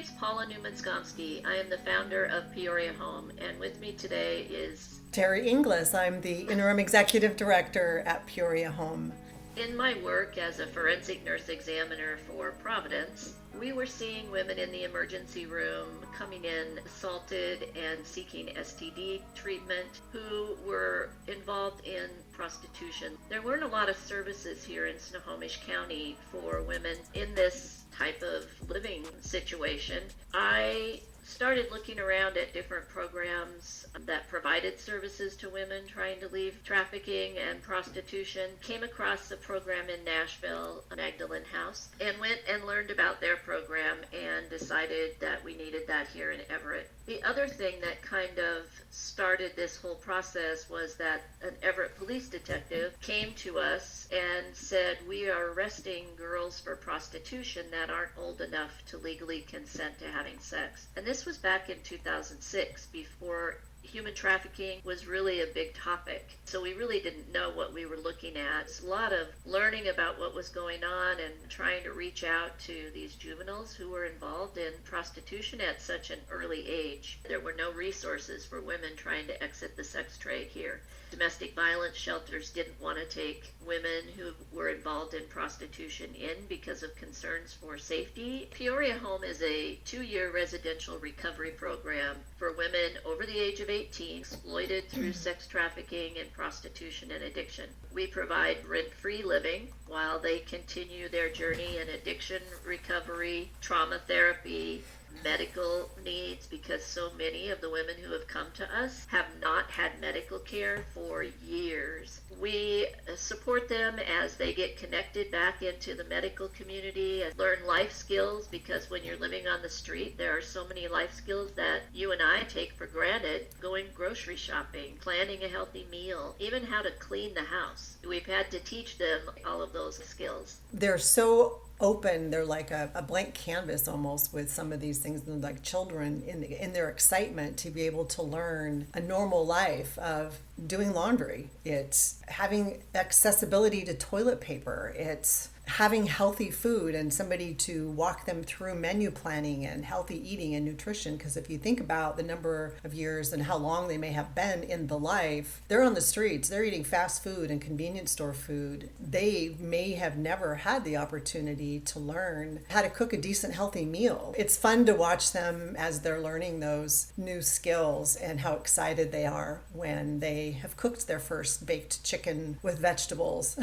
name's Paula Newman-Skomski. I am the founder of Peoria Home, and with me today is Terri Inglis. I'm the interim executive director at Peoria Home. In my work as a forensic nurse examiner for Providence, we were seeing women in the emergency room coming in assaulted and seeking STD treatment who were involved in prostitution. There weren't a lot of services here in Snohomish County for women in this type of living situation. I started looking around at different programs that provided services to women trying to leave trafficking and prostitution. Came across a program in Nashville, Magdalene House, and went and learned about their program and decided that we needed that here in Everett. The other thing that kind of started this whole process was that an Everett police detective came to us and said, "We are arresting girls for prostitution that aren't old enough to legally consent to having sex." And this was back in 2006, before human trafficking was really a big topic. So we really didn't know what we were looking at. It's a lot of learning about what was going on and trying to reach out to these juveniles who were involved in prostitution at such an early age. There were no resources for women trying to exit the sex trade here. Domestic violence shelters didn't want to take women who were involved in prostitution in because of concerns for safety. Peoria Home is a 2-year residential recovery program for women over the age of 18 exploited through sex trafficking and prostitution and addiction. We provide rent-free living while they continue their journey in addiction recovery, trauma therapy, medical needs, because so many of the women who have come to us have not had medical care for years. We support them as they get connected back into the medical community and learn life skills, because when you're living on the street, there are so many life skills that you and I take for granted. Going grocery shopping, planning a healthy meal, even how to clean the house. We've had to teach them all of those skills. They're so open. They're like a blank canvas almost with some of these things, and like children in their excitement to be able to learn a normal life of doing laundry. It's having accessibility to toilet paper. It's having healthy food and somebody to walk them through menu planning and healthy eating and nutrition. Because if you think about the number of years and how long they may have been in the life, they're on the streets, they're eating fast food and convenience store food. They may have never had the opportunity to learn how to cook a decent, healthy meal. It's fun to watch them as they're learning those new skills and how excited they are when they have cooked their first baked chicken with vegetables.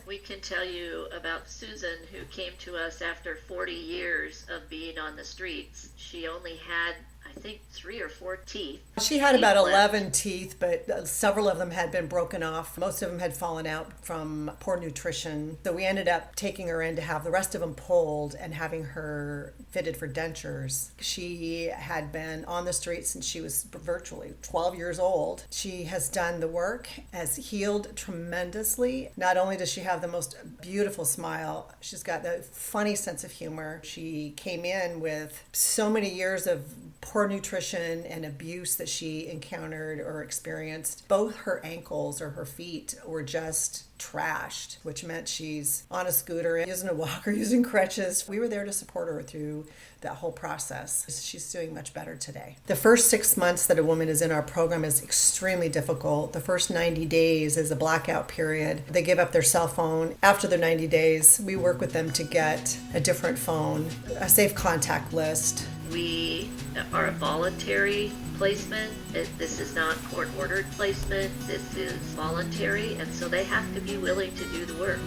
We can tell you about Susan, who came to us after 40 years of being on the streets. She only had, I think, 3 or 4 teeth. She had about 11 teeth, but several of them had been broken off. Most of them had fallen out from poor nutrition. So we ended up taking her in to have the rest of them pulled and having her fitted for dentures. She had been on the street since she was virtually 12 years old. She has done the work, has healed tremendously. Not only does she have the most beautiful smile, she's got the funny sense of humor. She came in with so many years of poor nutrition and abuse that she encountered or experienced. Both her ankles or her feet were just trashed, which meant she's on a scooter, using a walker, using crutches. We were there to support her through that whole process. She's doing much better today. The first 6 months that a woman is in our program is extremely difficult. The first 90 days is a blackout period. They give up their cell phone. After the 90 days, we work with them to get a different phone, a safe contact list. We are a voluntary placement. This is not court-ordered placement. This is voluntary, and so they have to be willing to do the work.